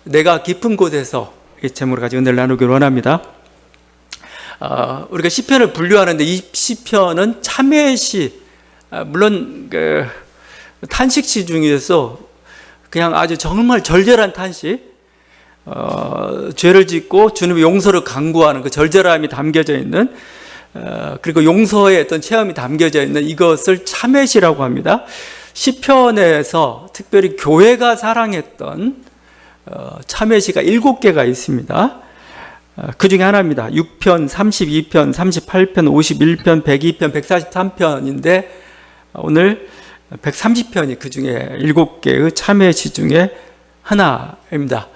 내가 깊은 곳에서 이 제목을 가지고 은혜를 나누기를 원합니다. 우리가 시편을 분류하는데 이 시편은 참회의 시, 물론 그 탄식시 중에서 그냥 아주 정말 절절한 탄식, 죄를 짓고 주님의 용서를 간구하는 그 절절함이 담겨져 있는, 그리고 용서의 어떤 체험이 담겨져 있는 이것을 참회시라고 합니다. 시편에서 특별히 교회가 사랑했던 참회시가 7개가 있습니다. 그 중에 하나입니다. 6편, 32편, 38편, 51편, 102편, 143편인데 오늘 130편이 그 중에 7개의 참회시 중에 하나입니다.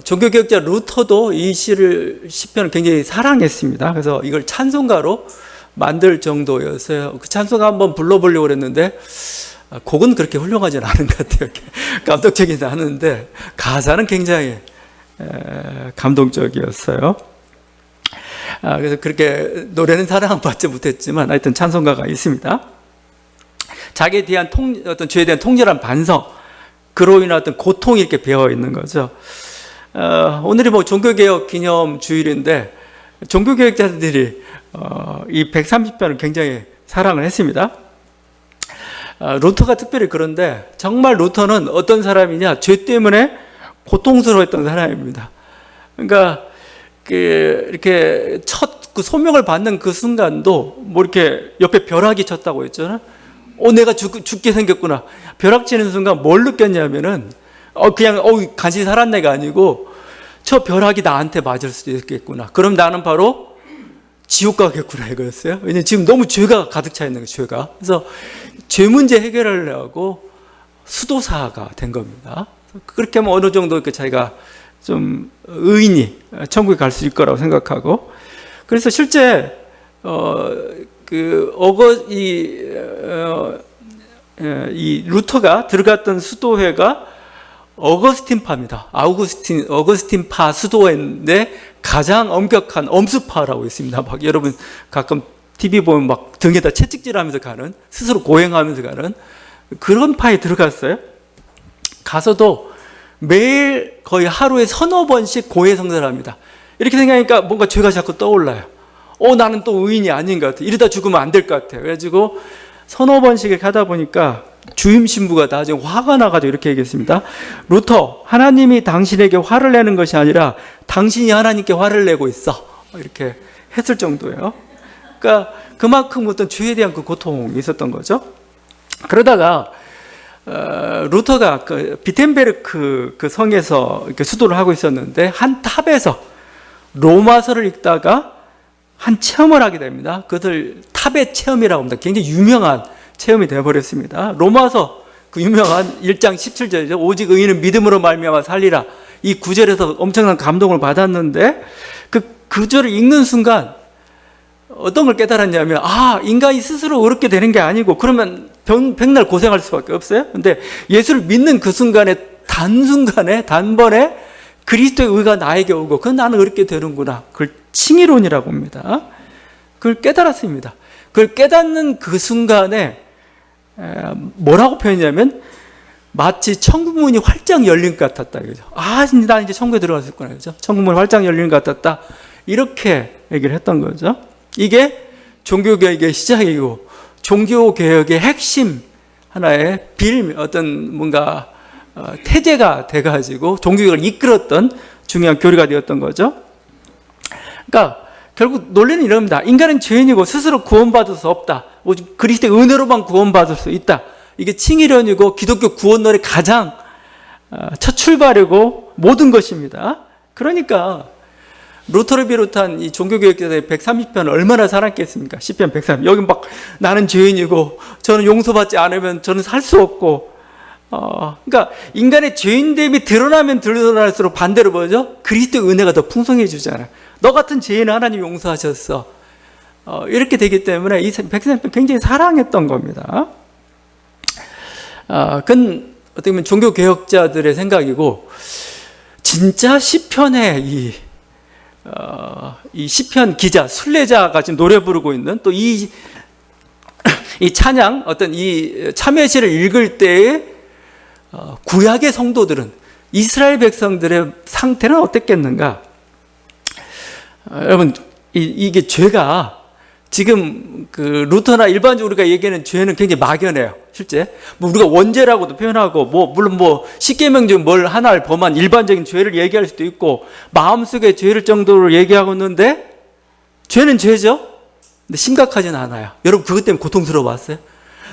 종교개혁자 루터도 이 시편을 굉장히 사랑했습니다. 그래서 이걸 찬송가로 만들 정도였어요. 그 찬송가 한번 불러보려고 했는데 곡은 그렇게 훌륭하진 않은 것 같아요. 감동적이긴 하는데 가사는 굉장히 감동적이었어요. 그래서 그렇게 노래는 사랑받지 못했지만 하여튼 찬송가가 있습니다. 자기에 대한 어떤 죄에 대한 통렬한 반성, 그로 인한 어떤 고통이 이렇게 배어 있는 거죠. 오늘이 종교개혁 기념 주일인데 종교개혁자들이 이 130편을 굉장히 사랑을 했습니다. 루터가 특별히 그런데 정말 루터는 어떤 사람이냐, 죄 때문에 고통스러워했던 사람입니다. 그러니까 이렇게 첫 그 소명을 받는 그 순간도 이렇게 옆에 벼락이 쳤다고 했잖아요. 내가 죽게 생겼구나. 벼락 치는 순간 뭘 느꼈냐면은 그냥 간신히 살았네가 아니고 저 벼락이 나한테 맞을 수도 있겠구나. 그럼 나는 바로 지옥 가겠구나 이거였어요. 왜냐면 지금 너무 죄가 가득 차 있는 거예요, 죄가. 그래서 죄 문제 해결하려고 수도사가 된 겁니다. 그렇게 하면 어느 정도 자기가 좀 의인이 천국에 갈 수 있을 거라고 생각하고, 그래서 실제 이 루터가 들어갔던 수도회가 어거스틴파입니다. 어거스틴파 수도회인데 가장 엄격한 엄수파라고 있습니다. 막 여러분 가끔 TV 보면 막 등에다 채찍질하면서 가는, 스스로 고행하면서 가는 그런 파에 들어갔어요. 가서도 매일 거의 하루에 서너 번씩 고해성사를 합니다. 이렇게 생각하니까 뭔가 죄가 자꾸 떠올라요. 나는 또 의인이 아닌 것 같아. 이러다 죽으면 안 될 것 같아요. 그래가지고 서너 번씩 이렇게 하다 보니까 주임 신부가 나중에 화가 나가지고 이렇게 얘기했습니다. 루터, 하나님이 당신에게 화를 내는 것이 아니라 당신이 하나님께 화를 내고 있어. 이렇게 했을 정도예요. 그러니까 그만큼 어떤 죄에 대한 그 고통이 있었던 거죠. 그러다가 루터가 비텐베르크 그 성에서 이렇게 수도를 하고 있었는데 한 탑에서 로마서를 읽다가 한 체험을 하게 됩니다. 그것을 탑의 체험이라고 합니다. 굉장히 유명한 체험이 되어버렸습니다. 로마서 그 유명한 1장 17절이죠. 오직 의인은 믿음으로 말미암아 살리라. 이 구절에서 엄청난 감동을 받았는데 그 구절을 읽는 순간 어떤 걸 깨달았냐면 인간이 스스로 어렵게 되는 게 아니고 그러면 백날 고생할 수밖에 없어요. 근데 예수를 믿는 그 순간에 단번에 그리스도의 의가 나에게 오고 그건 나는 어렵게 되는구나. 그걸 칭의론이라고 합니다. 그걸 깨달았습니다. 그걸 깨닫는 그 순간에 뭐라고 표현했냐면 마치 천국문이 활짝 열린 것 같았다. 그죠? 나 이제 천국에 들어갔었구나. 그죠? 천국문이 활짝 열린 것 같았다. 이렇게 얘기를 했던 거죠. 이게 종교개혁의 시작이고 종교개혁의 핵심 하나의 어떤 뭔가 태제가 돼가지고 종교개혁을 이끌었던 중요한 교리가 되었던 거죠. 그러니까 결국 논리는 이럽니다. 인간은 죄인이고 스스로 구원받을 수 없다. 오직 그리스도의 은혜로만 구원받을 수 있다. 이게 칭의론이고 기독교 구원론의 가장 첫 출발이고 모든 것입니다. 그러니까 루터를 비롯한 이 종교개혁자들의 130편을 얼마나 사랑했겠습니까? 시편 130. 여기 막 나는 죄인이고 저는 용서받지 않으면 저는 살 수 없고 그러니까 인간의 죄인됨이 드러나면 드러날수록 반대로 뭐죠? 그리스도의 은혜가 더 풍성해지잖아요. 너 같은 죄인을 하나님 용서하셨어. 이렇게 되기 때문에 이 130편 굉장히 사랑했던 겁니다. 그건 어떻게 보면 종교개혁자들의 생각이고 진짜 시편의 이 시편 기자, 순례자가 지금 노래 부르고 있는 또 이 찬양, 어떤 이 참회시를 읽을 때에 구약의 성도들은 이스라엘 백성들의 상태는 어땠겠는가? 여러분, 이게 죄가 지금 그 루터나 일반적으로 우리가 얘기하는 죄는 굉장히 막연해요. 실제 뭐 우리가 원죄라고도 표현하고 물론 십계명 중 뭘 하나를 범한 일반적인 죄를 얘기할 수도 있고 마음속의 죄를 정도로 얘기하고 있는데 죄는 죄죠. 근데 심각하진 않아요. 여러분 그것 때문에 고통스러워봤어요?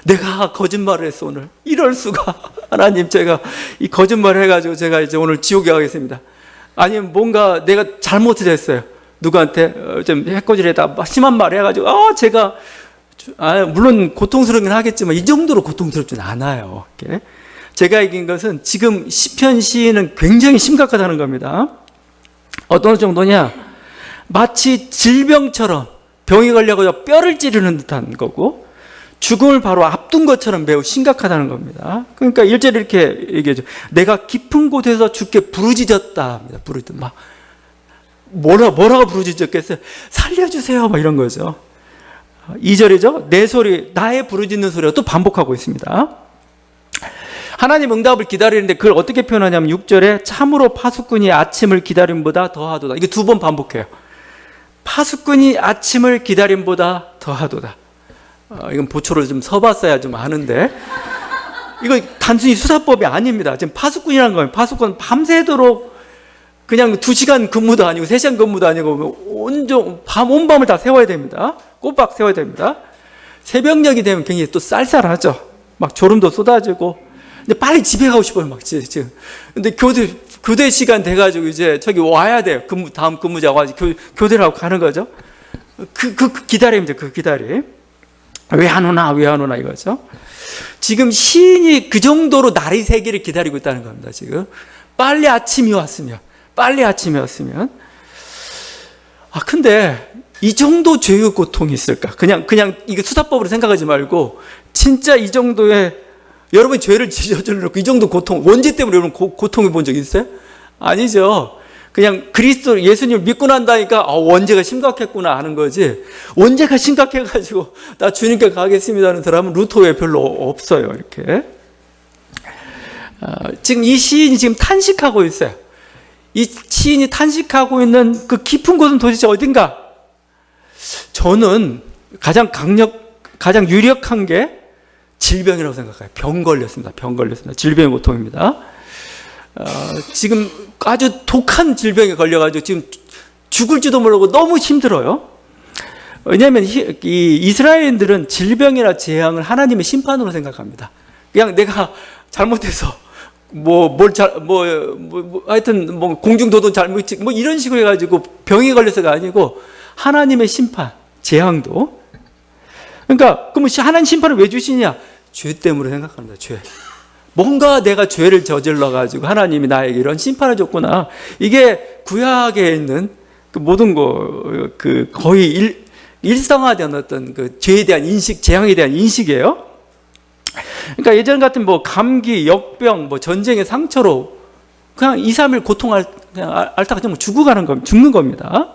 내가 거짓말을 했어 오늘. 이럴 수가. 하나님 제가 이 거짓말을 해가지고 제가 이제 오늘 지옥에 가겠습니다. 아니면 뭔가 내가 잘못을 했어요. 누구한테 좀 해코지에다 심한 말 해가지고 제가 물론 고통스럽긴 하겠지만 이 정도로 고통스럽진 않아요. 이렇게. 제가 얘기한 것은 지금 시편 시인은 굉장히 심각하다는 겁니다. 어떤 정도냐? 마치 질병처럼 병이 걸려서 뼈를 찌르는 듯한 거고 죽음을 바로 앞둔 것처럼 매우 심각하다는 겁니다. 그러니까 1절에 이렇게 얘기하죠. 내가 깊은 곳에서 주께 부르짖었다. 부르짖 막 뭐라고 부르짖었겠어요? 살려주세요. 막 이런 거죠. 2절이죠. 내 소리, 나의 부르짖는 소리가 또 반복하고 있습니다. 하나님 응답을 기다리는데 그걸 어떻게 표현하냐면 6절에 참으로 파수꾼이 아침을 기다림보다 더하도다. 이게 2번 반복해요. 파수꾼이 아침을 기다림보다 더하도다. 이건 보초를 좀 서봤어야 좀 아는데 이거 단순히 수사법이 아닙니다. 지금 파수꾼이라는 거예요. 파수꾼 밤새도록 그냥 2시간 근무도 아니고 3시간 근무도 아니고 온종 온밤을 다 세워야 됩니다. 꼬박 세워야 됩니다. 새벽녘이 되면 굉장히 또 쌀쌀하죠. 막 졸음도 쏟아지고. 근데 빨리 집에 가고 싶어요. 막 지금. 근데 교대 시간 돼가지고 이제 저기 와야 돼요. 다음 근무자 와서 교대를 하고 가는 거죠. 그 기다림이죠. 그 기다림. 왜 안 오나 이거죠. 지금 시인이 그 정도로 날이 새기를 기다리고 있다는 겁니다. 지금 빨리 아침이 왔으면. 근데 이 정도 죄의 고통이 있을까? 그냥 이거 수사법으로 생각하지 말고 진짜 이 정도의 여러분이 죄를 저질러놓고 이 정도 고통, 원죄 때문에 여러분 고통을 본 적 있어요? 아니죠. 그냥 그리스도 예수님을 믿고 난다니까 원죄가 심각했구나 하는 거지. 원죄가 심각해가지고 나 주님께 가겠습니다 하는 사람은 루터 외에 별로 없어요. 이렇게. 지금 이 시인이 지금 탄식하고 있어요. 이 시인이 탄식하고 있는 그 깊은 곳은 도대체 어딘가? 저는 가장 유력한 게 질병이라고 생각해요. 병 걸렸습니다. 질병의 고통입니다. 지금 아주 독한 질병에 걸려가지고 지금 죽을지도 모르고 너무 힘들어요. 왜냐하면 이 이스라엘인들은 질병이나 재앙을 하나님의 심판으로 생각합니다. 그냥 내가 잘못해서 하여튼 공중도덕 잘못 이런 식으로 해가지고 병이 걸려서가 아니고 하나님의 심판, 재앙도. 그러니까 그럼 하나님 심판을 왜 주시냐? 죄 때문에 생각합니다. 죄. 뭔가 내가 죄를 저질러가지고 하나님이 나에게 이런 심판을 줬구나. 이게 구약에 있는 그 모든 거의 일상화된 어떤 그 죄에 대한 인식, 재앙에 대한 인식이에요. 그러니까 예전 같은 감기, 역병, 전쟁의 상처로 그냥 2, 3일 그냥 앓다가 그냥 죽는 겁니다.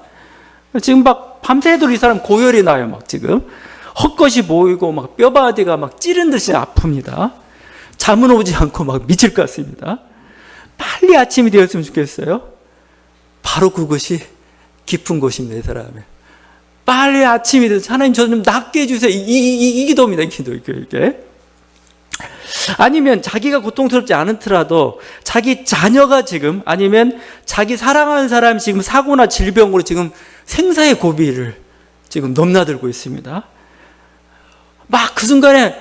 지금 밤새도록 이 사람 고열이 나요. 막 지금 헛것이 보이고 막 뼈바디가 막 찌른 듯이 아픕니다. 잠은 오지 않고 막 미칠 것 같습니다. 빨리 아침이 되었으면 좋겠어요. 바로 그것이 깊은 곳입니다. 이 사람의. 빨리 아침이 돼서 하나님 저 좀 낫게 해주세요. 이 기도입니다. 이 기도 이게. 아니면 자기가 고통스럽지 않더라도 자기 자녀가 지금 아니면 자기 사랑하는 사람이 지금 사고나 질병으로 지금 생사의 고비를 지금 넘나들고 있습니다. 막 그 순간에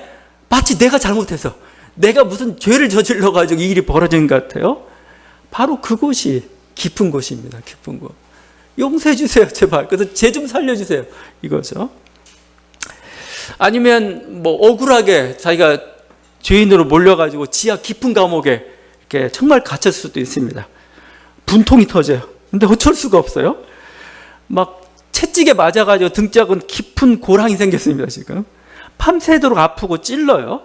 마치 내가 잘못해서 내가 무슨 죄를 저질러가지고 이 일이 벌어진 것 같아요. 바로 그곳이 깊은 곳입니다. 깊은 곳. 용서해 주세요. 제발. 그래서 쟤 좀 살려주세요. 이거죠. 아니면 억울하게 자기가 죄인으로 몰려가지고 지하 깊은 감옥에 이렇게 정말 갇혔을 수도 있습니다. 분통이 터져요. 근데 어쩔 수가 없어요. 막 채찍에 맞아가지고 등짝은 깊은 고랑이 생겼습니다. 지금 밤새도록 아프고 찔러요.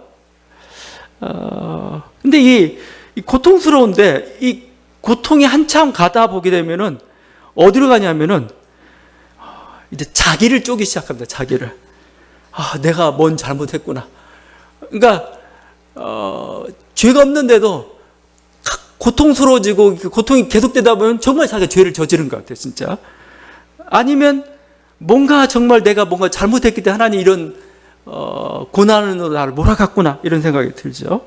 근데 이 고통스러운데 이 고통이 한참 가다 보게 되면은 어디로 가냐면은 이제 자기를 쪼기 시작합니다. 자기를. 내가 뭔 잘못했구나. 그러니까 죄가 없는데도 고통스러워지고 고통이 계속되다 보면 정말 자기가 죄를 저지른 것 같아요, 진짜. 아니면 뭔가 정말 내가 뭔가 잘못했기 때문에 하나님 이런 고난으로 나를 몰아갔구나 이런 생각이 들죠.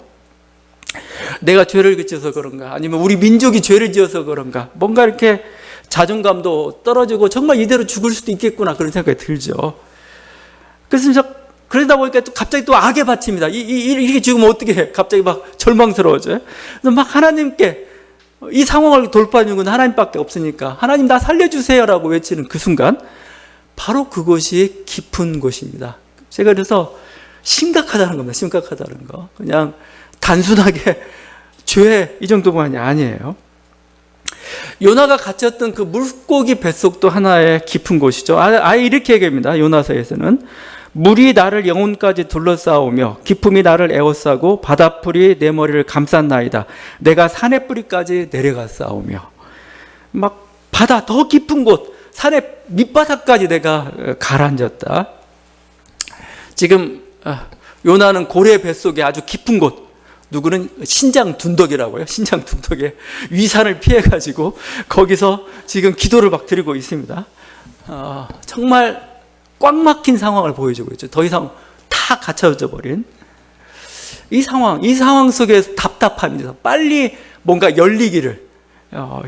내가 죄를 그쳐서 그런가, 아니면 우리 민족이 죄를 지어서 그런가, 뭔가 이렇게 자존감도 떨어지고 정말 이대로 죽을 수도 있겠구나 그런 생각이 들죠. 그래서 그러다 보니까 또 갑자기 또 악에 바칩니다. 이렇게 죽으면 어떻게 해? 갑자기 막 절망스러워져요. 그래서 막 하나님께 이 상황을 돌파하는 건 하나님밖에 없으니까 하나님 나 살려주세요라고 외치는 그 순간 바로 그것이 깊은 곳입니다. 제가 그래서 심각하다는 겁니다. 심각하다는 거. 그냥 단순하게 죄 이 정도만이 아니에요. 요나가 갇혔던 그 물고기 뱃속도 하나의 깊은 곳이죠. 아예 이렇게 얘기합니다. 요나서에서는 물이 나를 영혼까지 둘러싸오며 기품이 나를 에워싸고 바다풀이 내 머리를 감쌌나이다. 내가 산의 뿌리까지 내려갔사오며. 막 바다 더 깊은 곳, 산의 밑바닥까지 내가 가라앉았다. 지금 요나는 고래 뱃속에 아주 깊은 곳, 누구는 신장 둔덕이라고 해요. 신장 둔덕에 위산을 피해가지고 거기서 지금 기도를 막 드리고 있습니다. 정말 꽉 막힌 상황을 보여주고 있죠. 더 이상 다 갇혀져 버린 이 상황 속에 답답함입니다. 빨리 뭔가 열리기를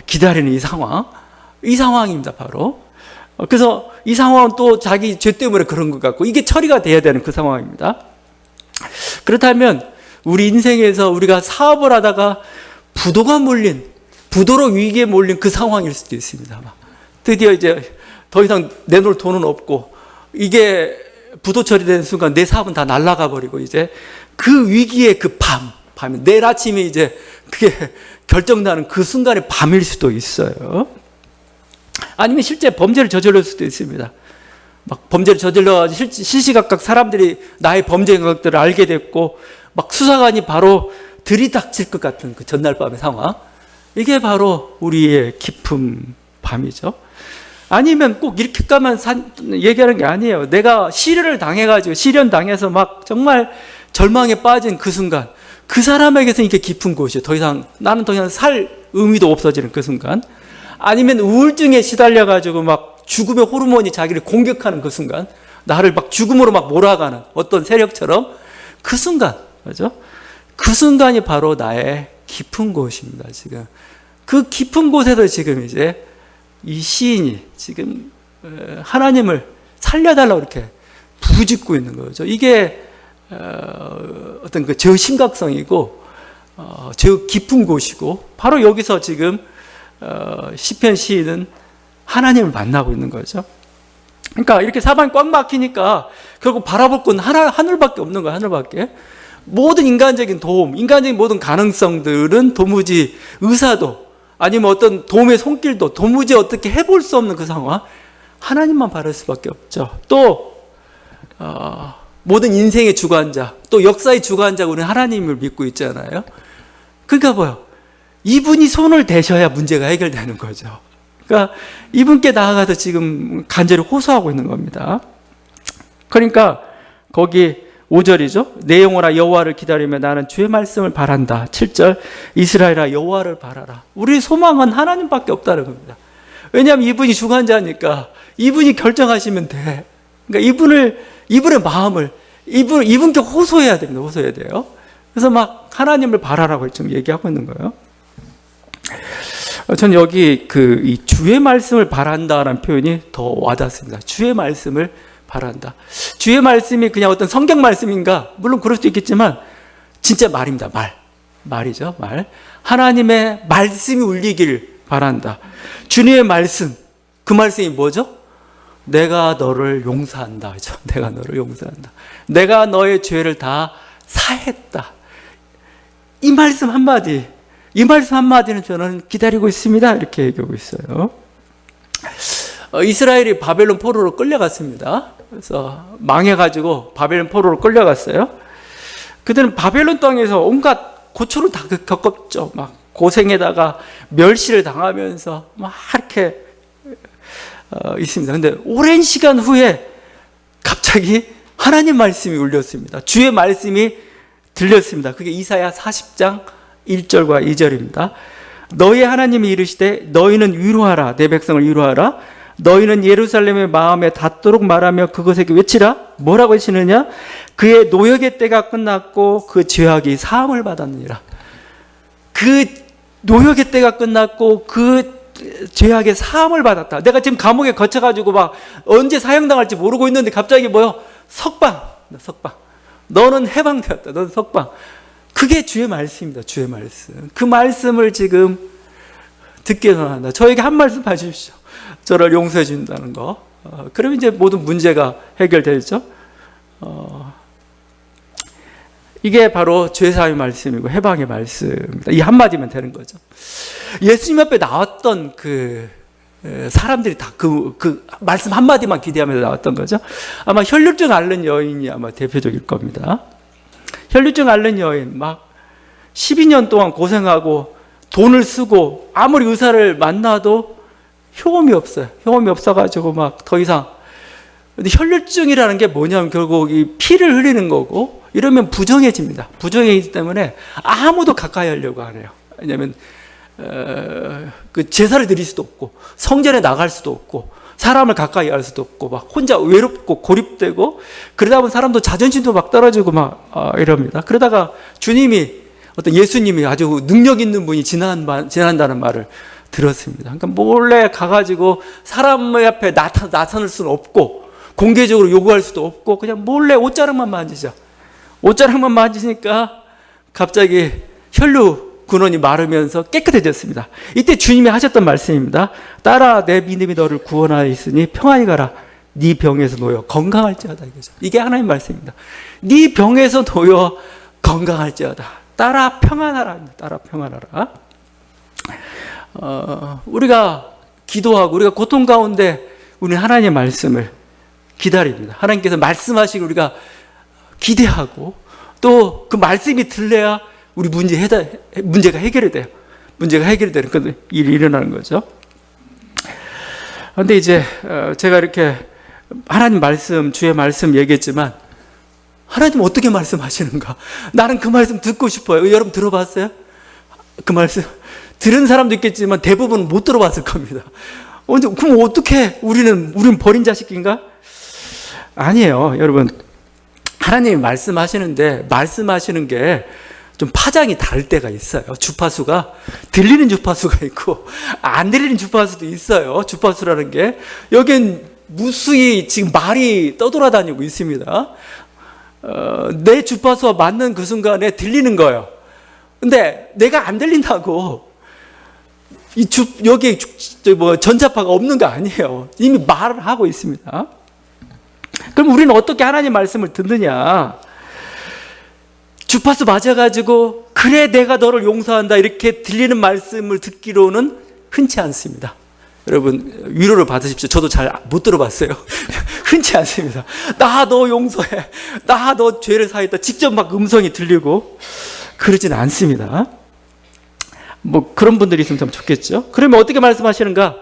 기다리는 이 상황입니다. 바로. 그래서 이 상황은 또 자기 죄 때문에 그런 것 같고 이게 처리가 돼야 되는 그 상황입니다. 그렇다면 우리 인생에서 우리가 사업을 하다가 부도로 위기에 몰린 그 상황일 수도 있습니다. 드디어 이제 더 이상 내놓을 돈은 없고 이게 부도 처리되는 순간 내 사업은 다 날아가 버리고 이제 그 위기의 그 밤, 내일 아침에 이제 그게 결정나는 그 순간의 밤일 수도 있어요. 아니면 실제 범죄를 저질렀을 수도 있습니다. 막 범죄를 저질러가지고 실시각각 사람들이 나의 범죄 행각들을 알게 됐고 막 수사관이 바로 들이닥칠 것 같은 그 전날 밤의 상황. 이게 바로 우리의 깊은 밤이죠. 아니면 꼭 이렇게까만 얘기하는 게 아니에요. 내가 시련을 당해서 막 정말 절망에 빠진 그 순간, 그 사람에게서는 이게 깊은 곳이에요. 나는 더 이상 살 의미도 없어지는 그 순간. 아니면 우울증에 시달려가지고 막 죽음의 호르몬이 자기를 공격하는 그 순간, 나를 막 죽음으로 막 몰아가는 어떤 세력처럼 그 순간, 그죠? 그 순간이 바로 나의 깊은 곳입니다, 지금. 그 깊은 곳에서 지금 이제 이 시인이 지금 하나님을 살려달라고 이렇게 부르짖고 있는 거죠. 이게 어떤 그 저 심각성이고 저 깊은 곳이고 바로 여기서 지금 시편 시인은 하나님을 만나고 있는 거죠. 그러니까 이렇게 사방이 꽉 막히니까 결국 바라볼 건 하늘밖에 없는 거예요. 하늘밖에. 모든 인간적인 도움, 인간적인 모든 가능성들은 도무지 의사도 아니면 어떤 도움의 손길도 도무지 어떻게 해볼 수 없는 그 상황, 하나님만 바랄 수밖에 없죠. 또 모든 인생의 주관자, 또 역사의 주관자 우리는 하나님을 믿고 있잖아요. 그러니까 뭐요? 이분이 손을 대셔야 문제가 해결되는 거죠. 그러니까 이분께 나아가서 지금 간절히 호소하고 있는 겁니다. 그러니까 거기 5절이죠. 내 영혼아 여호와를 기다리며 나는 주의 말씀을 바란다. 7절 이스라엘아 여호와를 바라라. 우리 소망은 하나님밖에 없다는 겁니다. 왜냐하면 이분이 주관자니까 이분이 결정하시면 돼. 그러니까 이분의 마음을 이분께 호소해야 됩니다. 호소해야 돼요. 그래서 막 하나님을 바라라고 지금 얘기하고 있는 거예요. 저는 여기 이 주의 말씀을 바란다라는 표현이 더 와닿습니다. 주의 말씀을 바란다. 주의 말씀이 그냥 어떤 성경 말씀인가? 물론 그럴 수도 있겠지만 진짜 말입니다. 말이죠. 말. 하나님의 말씀이 울리기를 바란다. 주님의 말씀. 그 말씀이 뭐죠? 내가 너를 용서한다. 그죠? 내가 너를 용서한다. 내가 너의 죄를 다 사했다. 이 말씀 한마디는 저는 기다리고 있습니다. 이렇게 얘기하고 있어요. 이스라엘이 바벨론 포로로 끌려갔습니다. 그래서 망해가지고 바벨론 포로로 끌려갔어요. 그들은 바벨론 땅에서 온갖 고초를 다 겪었죠. 막 고생에다가 멸시를 당하면서 막 이렇게 있습니다. 근데 오랜 시간 후에 갑자기 하나님 말씀이 울렸습니다. 주의 말씀이 들렸습니다. 그게 이사야 40장 1절과 2절입니다. 너희 하나님이 이르시되 너희는 위로하라. 내 백성을 위로하라. 너희는 예루살렘의 마음에 닿도록 말하며 그것에게 외치라. 뭐라고 외치느냐? 그의 노역의 때가 끝났고 그 죄악이 사함을 받았느니라. 그 노역의 때가 끝났고 그 죄악의 사함을 받았다. 내가 지금 감옥에 갇혀가지고 막 언제 사형당할지 모르고 있는데 갑자기 뭐요? 석방. 너는 해방되었다. 너는 석방. 그게 주의 말씀입니다. 주의 말씀. 그 말씀을 지금 듣기 원한다. 저에게 한 말씀 해주십시오. 저를 용서해 준다는 거. 그럼 이제 모든 문제가 해결되죠. 이게 바로 죄사함의 말씀이고 해방의 말씀입니다. 이 한마디면 되는 거죠. 예수님 앞에 나왔던 그 사람들이 다 그 말씀 한마디만 기대하면서 나왔던 거죠. 아마 혈류증 앓는 여인이 아마 대표적일 겁니다. 혈류증 앓는 여인, 막 12년 동안 고생하고 돈을 쓰고 아무리 의사를 만나도 효험이 없어요. 효험이 없어가지고 막 더 이상. 근데 혈류증이라는 게 뭐냐면 결국 이 피를 흘리는 거고 이러면 부정해집니다. 부정해지기 때문에 아무도 가까이 하려고 안 해요. 왜냐하면 그 제사를 드릴 수도 없고 성전에 나갈 수도 없고 사람을 가까이 할 수도 없고 막 혼자 외롭고 고립되고 그러다 보면 사람도 자존심도 막 떨어지고 막 이럽니다. 그러다가 주님이 어떤 예수님이 아주 능력 있는 분이 지난다는 말을 들었습니다. 그러니까 몰래 가가지고 사람 앞에 나타날 수는 없고 공개적으로 요구할 수도 없고 그냥 몰래 옷자락만 만지죠. 옷자락만 만지니까 갑자기 혈류 근원이 마르면서 깨끗해졌습니다. 이때 주님이 하셨던 말씀입니다. 따라 내 믿음이 너를 구원하였으니 평안히 가라. 네 병에서 놓여 건강할지어다. 이거죠. 이게 하나님 말씀입니다. 네 병에서 놓여 건강할지어다. 따라 평안하라. 따라 평안하라. 우리가 기도하고 우리가 고통 가운데 우리는 하나님의 말씀을 기다립니다. 하나님께서 말씀하시고 우리가 기대하고 또 그 말씀이 들려야 우리 문제가 해결이 돼요. 문제가 해결이 되는 그 일이 일어나는 거죠. 그런데 이제 제가 이렇게 하나님 말씀, 주의 말씀 얘기했지만 하나님 어떻게 말씀하시는가? 나는 그 말씀 듣고 싶어요. 여러분 들어봤어요? 그 말씀 들은 사람도 있겠지만 대부분은 못 들어봤을 겁니다. 그럼 어떻게 우리는 버린 자식인가? 아니에요, 여러분. 하나님이 말씀하시는데 말씀하시는 게 좀 파장이 다를 때가 있어요. 주파수가 들리는 주파수가 있고 안 들리는 주파수도 있어요. 주파수라는 게 여긴 무수히 지금 말이 떠돌아다니고 있습니다. 내 주파수와 맞는 그 순간에 들리는 거예요. 근데 내가 안 들린다고 여기 전자파가 없는 거 아니에요. 이미 말을 하고 있습니다. 그럼 우리는 어떻게 하나님 말씀을 듣느냐? 주파수 맞아가지고 그래 내가 너를 용서한다 이렇게 들리는 말씀을 듣기로는 흔치 않습니다. 여러분 위로를 받으십시오. 저도 잘 못 들어봤어요. 흔치 않습니다. 나 너 용서해. 나 너 죄를 사했다. 직접 막 음성이 들리고 그러진 않습니다. 뭐 그런 분들이 있으면 참 좋겠죠. 그러면 어떻게 말씀하시는가?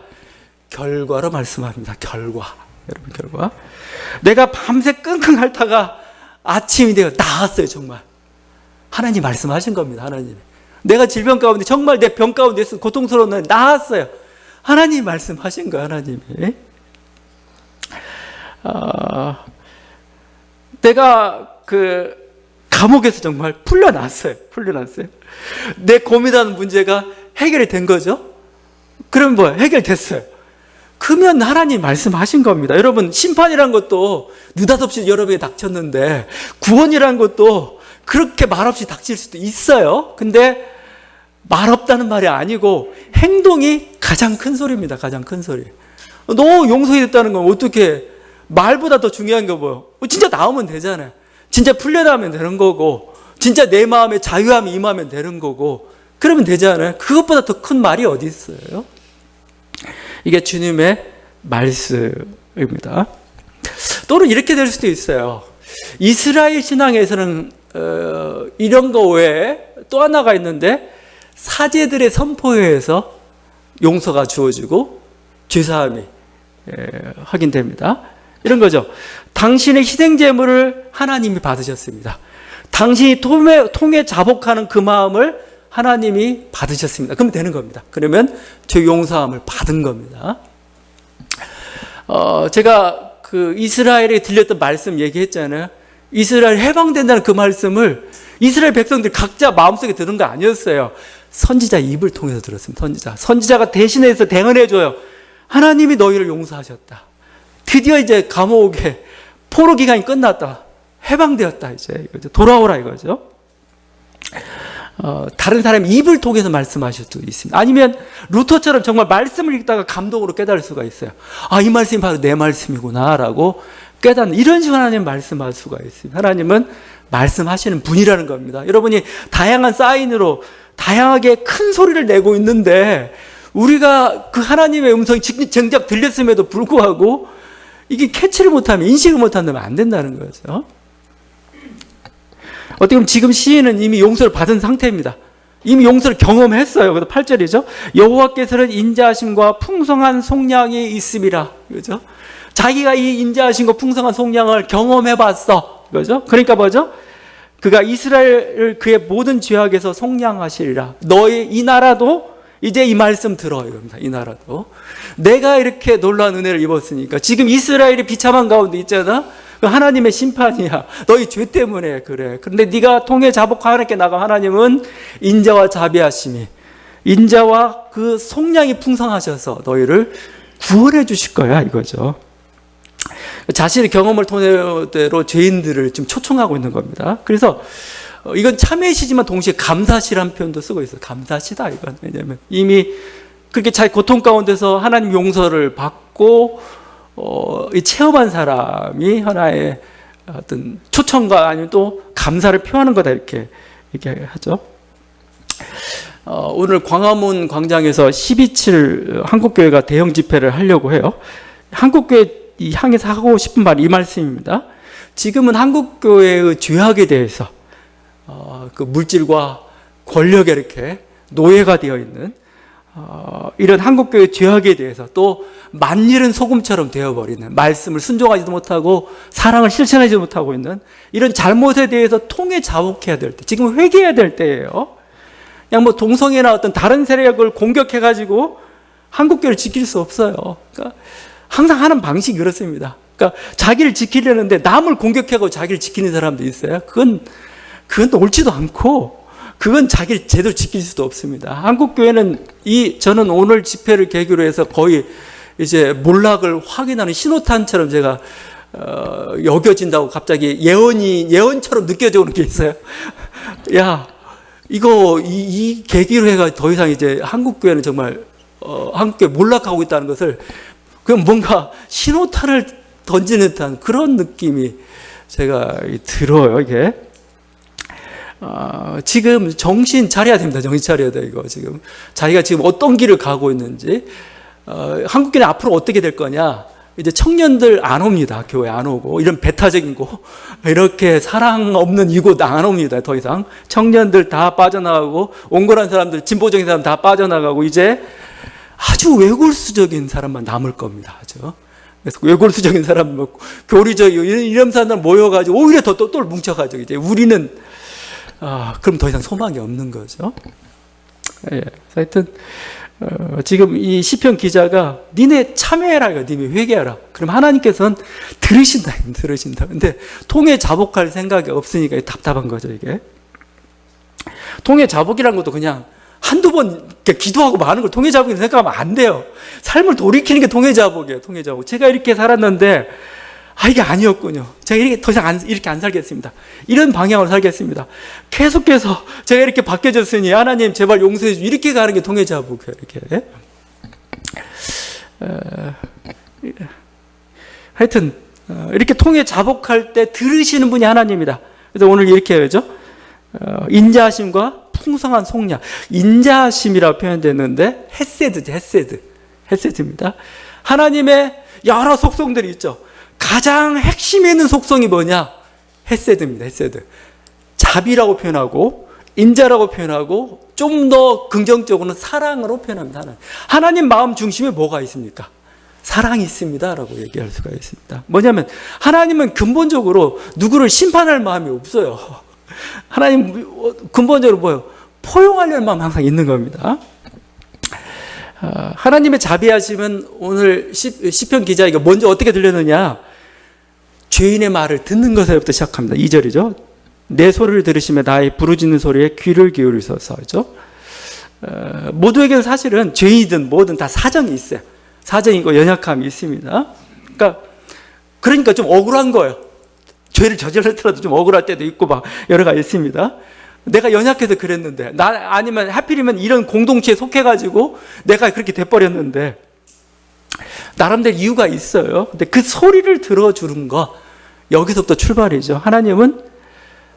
결과로 말씀합니다. 결과. 여러분 결과. 내가 밤새 끙끙 앓다가 아침이 되어 나았어요. 정말. 하나님 말씀하신 겁니다. 하나님. 내가 질병 가운데 정말 내 병 가운데 고통스러웠는데 나았어요. 하나님 말씀하신 거예요. 하나님이. 내가 그 감옥에서 정말 풀려났어요. 내 고민하는 문제가 해결이 된 거죠. 그럼 뭐야? 해결됐어요. 그러면 하나님 말씀하신 겁니다. 여러분 심판이란 것도 느닷없이 여러분에게 닥쳤는데 구원이란 것도 그렇게 말없이 닥칠 수도 있어요. 근데 말없다는 말이 아니고 행동이 가장 큰 소리입니다. 가장 큰 소리. 너 용서했다는 건 어떻게 말보다 더 중요한 거 뭐예요? 진짜 나오면 되잖아요. 진짜 풀려나면 되는 거고 진짜 내 마음에 자유함이 임하면 되는 거고 그러면 되잖아요. 그것보다 더 큰 말이 어디 있어요? 이게 주님의 말씀입니다. 또는 이렇게 될 수도 있어요. 이스라엘 신앙에서는 이런 거 외에 또 하나가 있는데 사제들의 선포회에서 용서가 주어지고 죄사함이 확인됩니다. 이런 거죠. 당신의 희생제물을 하나님이 받으셨습니다. 당신이 통해 자복하는 그 마음을 하나님이 받으셨습니다. 그러면 되는 겁니다. 그러면 저 용서함을 받은 겁니다. 제가 그 이스라엘에 들렸던 말씀 얘기했잖아요. 이스라엘 해방된다는 그 말씀을 이스라엘 백성들 각자 마음속에 들은 거 아니었어요. 선지자 입을 통해서 들었습니다. 선지자가 대신해서 대언해줘요. 하나님이 너희를 용서하셨다. 드디어 이제 감옥에 포로 기간이 끝났다. 해방되었다. 이제 돌아오라 이거죠. 다른 사람의 입을 통해서 말씀하실 수도 있습니다. 아니면 루터처럼 정말 말씀을 읽다가 감동으로 깨달을 수가 있어요. 아, 이 말씀이 바로 내 말씀이구나 라고 깨닫는, 이런 식으로 하나님 말씀할 수가 있습니다. 하나님은 말씀하시는 분이라는 겁니다. 여러분이 다양한 사인으로 다양하게 큰 소리를 내고 있는데 우리가 그 하나님의 음성이 정작 들렸음에도 불구하고 이게 캐치를 못하면, 인식을 못한다면 안 된다는 거죠. 어떻게 보면 지금 시인은 이미 용서를 받은 상태입니다. 이미 용서를 경험했어요. 그래서 8절이죠. 여호와께서는 인자하심과 풍성한 속량이 있음이라. 그죠? 자기가 이 인자하심과 풍성한 속량을 경험해봤어. 그죠? 그러니까 뭐죠? 그가 이스라엘을 그의 모든 죄악에서 속량하시리라. 너희 이 나라도 이제 이 말씀 들어 이겁니다. 이 나라도 내가 이렇게 놀라운 은혜를 입었으니까 지금 이스라엘이 비참한 가운데 있잖아. 그 하나님의 심판이야. 너희 죄 때문에 그래. 그런데 네가 통해 자복하여 하나님께 나가. 하나님은 인자와 자비하심이, 인자와 그 속량이 풍성하셔서 너희를 구원해 주실 거야 이거죠. 자신의 경험을 토대로 죄인들을 지금 초청하고 있는 겁니다. 그래서 이건 참회시지만 동시에 감사시라는 표현도 쓰고 있어요. 감사시다 이건. 왜냐하면 이미 그렇게 자기 고통 가운데서 하나님 용서를 받고 체험한 사람이 하나의 어떤 초청과 아니면 또 감사를 표하는 거다 이렇게 얘기하죠. 오늘 광화문 광장에서 12.7 한국교회가 대형 집회를 하려고 해요. 한국교회 향해서 하고 싶은 말이 이 말씀입니다. 지금은 한국교회의 죄악에 대해서 그 물질과 권력에 이렇게 노예가 되어 있는 이런 한국교회의 죄악에 대해서, 또 만일은 소금처럼 되어버리는, 말씀을 순종하지도 못하고 사랑을 실천하지 못하고 있는 이런 잘못에 대해서 통해 자복해야 될 때, 지금 회개해야 될 때예요. 그냥 뭐 동성애나 어떤 다른 세력을 공격해가지고 한국교회를 지킬 수 없어요. 그러니까 항상 하는 방식이 그렇습니다. 그러니까 자기를 지키려는데 남을 공격하고 자기를 지키는 사람도 있어요. 그건 옳지도 않고 그건 자기를 제대로 지킬 수도 없습니다. 한국교회는 저는 오늘 집회를 계기로 해서 거의 이제 몰락을 확인하는 신호탄처럼 제가 여겨진다고 갑자기 예언처럼 느껴져 오는 게 있어요. 야, 이 계기로 해가 더 이상 이제 한국교회는 정말 한국교회 몰락하고 있다는 것을, 그럼 뭔가 신호탄을 던지는 듯한 그런 느낌이 제가 들어요, 이게. 지금 정신 차려야 됩니다. 정신 차려야 돼, 이거. 지금. 자기가 지금 어떤 길을 가고 있는지. 한국교회는 앞으로 어떻게 될 거냐. 이제 청년들 안 옵니다. 교회 안 오고. 이런 배타적인 곳. 이렇게 사랑 없는 이곳 안 옵니다. 더 이상. 청년들 다 빠져나가고, 온건한 사람들, 진보적인 사람 다 빠져나가고, 이제 아주 외골수적인 사람만 남을 겁니다. 아주. 그래서 외골수적인 사람, 교리적, 이런 사람들 모여가지고, 오히려 더 똘똘 뭉쳐가지고, 이제 우리는 그럼 더 이상 소망이 없는 거죠. 예. 하여튼 지금 이 시편 기자가 니네 참회해라, 니네 회개하라. 그럼 하나님께서는 들으신다. 근데 통해 자복할 생각이 없으니까 답답한 거죠, 이게. 통해 자복이라는 것도 그냥 한두 번 기도하고 마는 걸 통해 자복이라고 생각하면 안 돼요. 삶을 돌이키는 게 통해 자복이에요. 통해 자복. 제가 이렇게 살았는데 이게 아니었군요. 제가 이렇게 더 이상 이렇게 안 살겠습니다. 이런 방향으로 살겠습니다. 계속해서 제가 이렇게 바뀌어졌으니 하나님 제발 용서해 주시고, 이렇게 가는 게 통해 자복이에요. 이렇게. 하여튼 이렇게 통해 자복할 때 들으시는 분이 하나님이다. 그래서 오늘 이렇게 해야죠. 인자하심과 풍성한 속량. 인자하심이라고 표현되는데 헤세드입니다. 하나님의 여러 속성들이 있죠. 가장 핵심에 있는 속성이 뭐냐? 헤세드입니다. 헤세드. 자비라고 표현하고, 인자라고 표현하고, 좀 더 긍정적으로는 사랑으로 표현합니다. 하나님 마음 중심에 뭐가 있습니까? 사랑이 있습니다. 라고 얘기할 수가 있습니다. 뭐냐면 하나님은 근본적으로 누구를 심판할 마음이 없어요. 하나님 근본적으로 뭐예요? 포용하려는 마음 항상 있는 겁니다. 하나님의 자비하심은 오늘 시편 기자에게 먼저 어떻게 들렸느냐? 죄인의 말을 듣는 것에부터 시작합니다. 2절이죠. 내 소리를 들으시며 나의 부르짖는 소리에 귀를 기울이소서죠. 모두에게는 사실은 죄인이든 뭐든 다 사정이 있어요. 사정이 있고 연약함이 있습니다. 그러니까 좀 억울한 거예요. 죄를 저질렀더라도 좀 억울할 때도 있고 막 여러 가지 있습니다. 내가 연약해서 그랬는데, 아니면 하필이면 이런 공동체에 속해가지고 내가 그렇게 돼버렸는데, 나름대로 이유가 있어요. 근데 그 소리를 들어주는 거, 여기서부터 출발이죠. 하나님은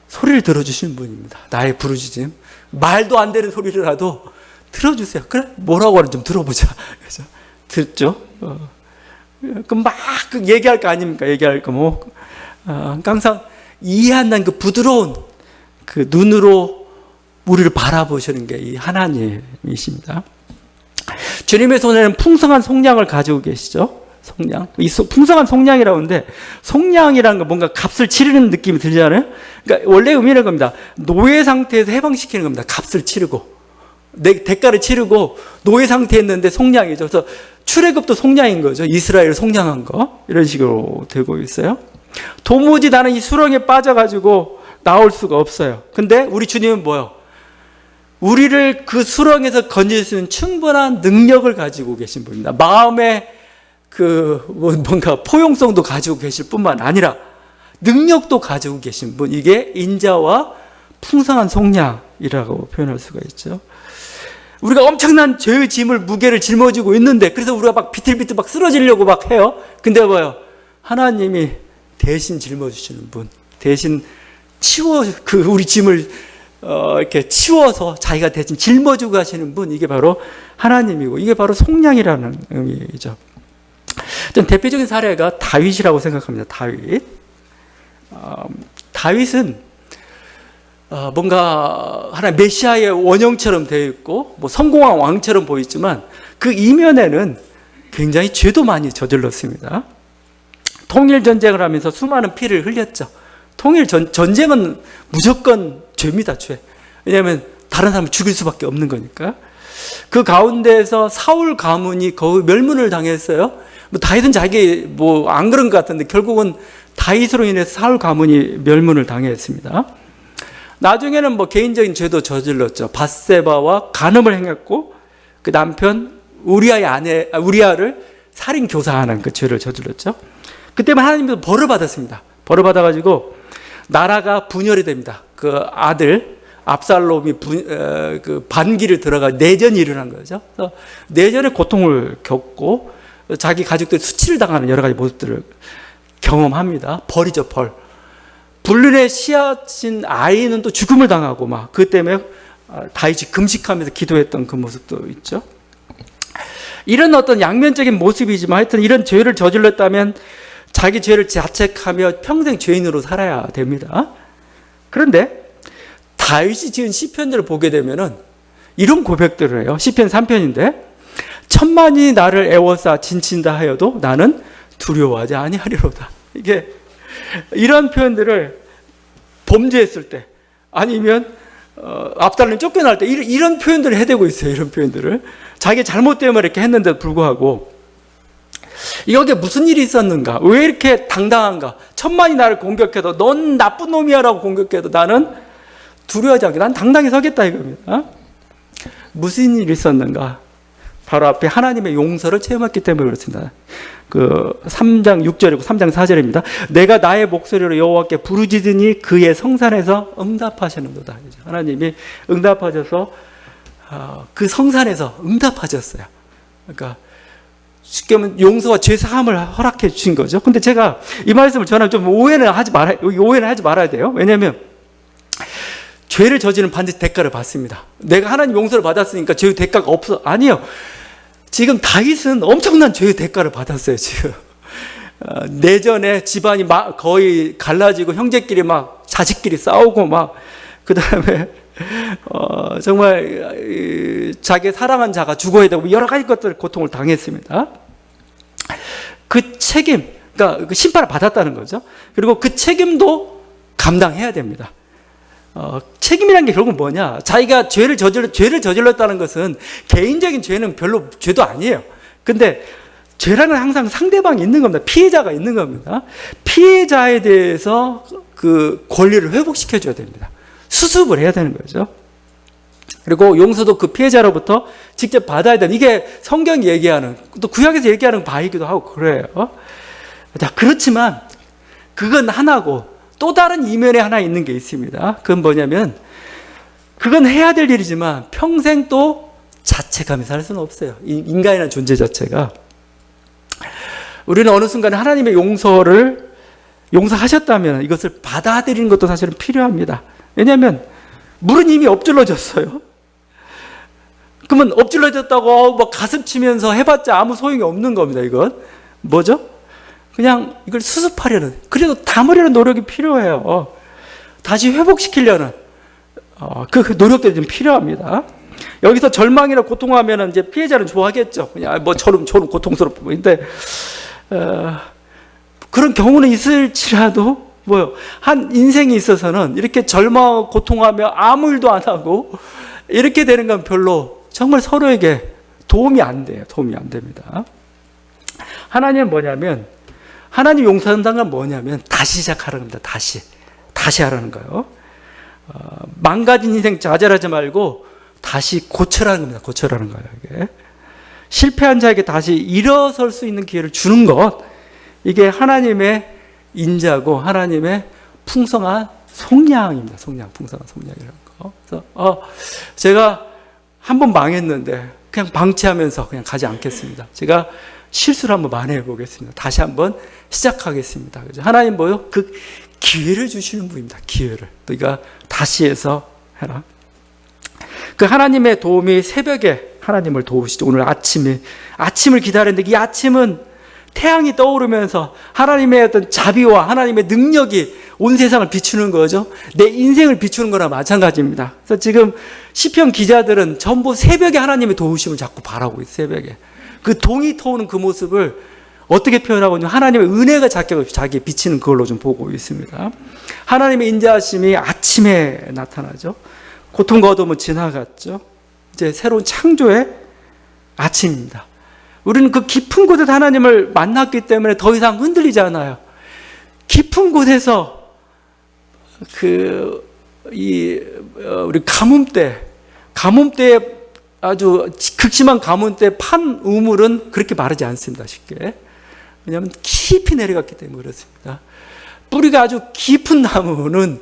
소리를 들어주시는 분입니다. 나의 부르짖음. 말도 안 되는 소리라도 들어주세요. 그래? 뭐라고 하는지 좀 들어보자. 그래서 듣죠. 그럼 막 얘기할 거 아닙니까? 얘기할 거 뭐. 항상 이해한다는 그 부드러운 그 눈으로 우리를 바라보시는 게 이 하나님이십니다. 주님의 손에는 풍성한 속량을 가지고 계시죠. 속량. 이 풍성한 속량이라고 하는데, 속량이라는 건 뭔가 값을 치르는 느낌이 들잖아요. 그러니까 원래 의미는 겁니다. 노예 상태에서 해방시키는 겁니다. 값을 치르고. 내 대가를 치르고 노예 상태였는데 속량이죠. 그래서 출애굽도 속량인 거죠. 이스라엘을 속량한 거. 이런 식으로 되고 있어요. 도무지 나는 이 수렁에 빠져가지고 나올 수가 없어요. 근데 우리 주님은 뭐요? 우리를 그 수렁에서 건질 수 있는 충분한 능력을 가지고 계신 분입니다. 마음의 뭔가 포용성도 가지고 계실 뿐만 아니라 능력도 가지고 계신 분. 이게 인자와 풍성한 속량이라고 표현할 수가 있죠. 우리가 엄청난 죄의 짐을, 무게를 짊어지고 있는데, 그래서 우리가 막 비틀비틀 막 쓰러지려고 막 해요. 근데 뭐요? 하나님이 대신 짊어지시는 분. 대신 우리 짐을 이렇게 치워서 자기가 대신 짊어지고 가시는 분. 이게 바로 하나님이고, 이게 바로 속량이라는 의미죠. 전 대표적인 사례가 다윗이라고 생각합니다. 다윗은 뭔가 하나의 메시아의 원형처럼 되어 있고, 뭐 성공한 왕처럼 보이지만 그 이면에는 굉장히 죄도 많이 저질렀습니다. 통일 전쟁을 하면서 수많은 피를 흘렸죠. 전쟁은 무조건 죄입니다, 죄. 왜냐하면 다른 사람을 죽일 수밖에 없는 거니까. 그 가운데에서 사울 가문이 거의 멸문을 당했어요. 다윗은 자기 안 그런 것 같은데 결국은 다윗으로 인해서 사울 가문이 멸문을 당했습니다. 나중에는 개인적인 죄도 저질렀죠. 밧세바와 간음을 행했고, 그 남편 우리아를 살인 교사하는 그 죄를 저질렀죠. 그때만 하나님께서 벌을 받았습니다. 벌을 받아가지고 나라가 분열이 됩니다. 그 아들 압살롬이 반기를 들어가 내전이 일어난 거죠. 그래서 내전의 고통을 겪고 자기 가족들이 수치를 당하는 여러 가지 모습들을 경험합니다. 벌이죠, 벌. 불륜의 씨앗인 아이는 또 죽음을 당하고 그 때문에 다윗이 금식하면서 기도했던 그 모습도 있죠. 이런 어떤 양면적인 모습이지만 하여튼 이런 죄를 저질렀다면 자기 죄를 자책하며 평생 죄인으로 살아야 됩니다. 그런데 다윗이 지은 시편들을 보게 되면은 이런 고백들을 해요. 시편 3편인데 천만이 나를 애워싸 진친다 하여도 나는 두려워하지 아니하리로다. 이게 이런 표현들을 범죄했을 때 아니면 압살롬이 쫓겨날 때 이런 표현들을 해대고 있어요. 이런 표현들을 자기 잘못 때문에 이렇게 했는데도 불구하고 여기에 무슨 일이 있었는가? 왜 이렇게 당당한가? 천만이 나를 공격해도 넌 나쁜 놈이야 라고 공격해도 나는 두려워하지 않게 난 당당히 서겠다 이겁니다. 무슨 일이 있었는가? 바로 앞에 하나님의 용서를 체험했기 때문에 그렇습니다. 그 3장 6절이고 3장 4절입니다. 내가 나의 목소리로 여호와께 부르짖으니 그의 성산에서 응답하시는도다. 하나님이 응답하셔서 그 성산에서 응답하셨어요. 그러니까 쉽게 하면 용서와 죄 사함을 허락해 주신 거죠. 근데 제가 이 말씀을 전하면 좀 오해는 하지 말아야 돼요. 왜냐하면 죄를 저지르는 반드시 대가를 받습니다. 내가 하나님 용서를 받았으니까 죄의 대가가 없어. 아니요. 지금 다윗은 엄청난 죄의 대가를 받았어요. 지금 내전에 집안이 거의 갈라지고 형제끼리 자식끼리 싸우고 그 다음에 정말 자기 사랑한 자가 죽어야 되고 여러 가지 것들 고통을 당했습니다. 그 책임, 그러니까 그 심판을 받았다는 거죠. 그리고 그 책임도 감당해야 됩니다. 책임이라는 게 결국은 뭐냐? 자기가 죄를 저질렀다는 것은 개인적인 죄는 별로 죄도 아니에요. 근데 죄라는 항상 상대방이 있는 겁니다. 피해자가 있는 겁니다. 피해자에 대해서 그 권리를 회복시켜줘야 됩니다. 수습을 해야 되는 거죠. 그리고 용서도 그 피해자로부터 직접 받아야 되는, 이게 성경이 얘기하는, 또 구약에서 얘기하는 바이기도 하고 그래요. 자, 그렇지만 그건 하나고 또 다른 이면에 하나 있는 게 있습니다. 그건 뭐냐면, 그건 해야 될 일이지만 평생 또 자책하며 살 수는 없어요. 이 인간이라는 존재 자체가. 우리는 어느 순간에 하나님의 용서하셨다면 이것을 받아들이는 것도 사실은 필요합니다. 왜냐하면 물은 이미 엎질러졌어요. 그러면 엎질러졌다고 막 가슴 치면서 해봤자 아무 소용이 없는 겁니다. 이건 뭐죠? 그냥 이걸 수습하려는, 그래도 담으려는 노력이 필요해요. 다시 회복시키려는 그 노력들이 좀 필요합니다. 여기서 절망이나 고통하면 이제 피해자는 좋아하겠죠. 그냥 뭐 저는 고통스럽고. 근데 그런 경우는 있을지라도 한 인생이 있어서는 이렇게 절망하고 고통하며 아무 일도 안 하고 이렇게 되는 건 별로 정말 서로에게 도움이 안 돼요. 도움이 안 됩니다. 하나님은 뭐냐면, 하나님 용서한다는 건 뭐냐면 다시 시작하라는 겁니다. 다시 하라는 거예요. 망가진 인생 좌절하지 말고 다시 고쳐라는 겁니다. 고쳐라는 거예요. 이게. 실패한 자에게 다시 일어설 수 있는 기회를 주는 것, 이게 하나님의 인자고 하나님의 풍성한 속량입니다. 풍성한 속량이라는 거. 그래서 제가 한번 망했는데 그냥 방치하면서 그냥 가지 않겠습니다. 제가 실수를 한번 만회해 보겠습니다. 다시 한번 시작하겠습니다. 하나님 뭐요? 그 기회를 주시는 분입니다. 기회를. 너희가 다시 해서 해라. 그 하나님의 도움이 새벽에 하나님을 도우시죠. 오늘 아침을 기다렸는데 이 아침은 태양이 떠오르면서 하나님의 어떤 자비와 하나님의 능력이 온 세상을 비추는 거죠. 내 인생을 비추는 거나 마찬가지입니다. 그래서 지금 시편 기자들은 전부 새벽에 하나님의 도우심을 자꾸 바라고 있어요. 새벽에. 그 동이 터오는 그 모습을 어떻게 표현하고 있냐면 하나님의 은혜가 자기에 비치는 그걸로 좀 보고 있습니다. 하나님의 인자하심이 아침에 나타나죠. 고통과 어둠은 지나갔죠. 이제 새로운 창조의 아침입니다. 우리는 그 깊은 곳에서 하나님을 만났기 때문에 더 이상 흔들리지 않아요. 깊은 곳에서 우리 가뭄때에 아주 극심한 가뭄 때 판 우물은 그렇게 마르지 않습니다. 쉽게. 왜냐하면 깊이 내려갔기 때문에 그렇습니다. 뿌리가 아주 깊은 나무는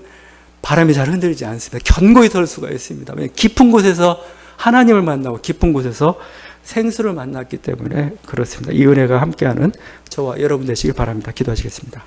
바람이 잘 흔들리지 않습니다. 견고히 설 수가 있습니다. 깊은 곳에서 하나님을 만나고 깊은 곳에서 생수를 만났기 때문에 그렇습니다. 이 은혜가 함께하는 저와 여러분 되시길 바랍니다. 기도하시겠습니다.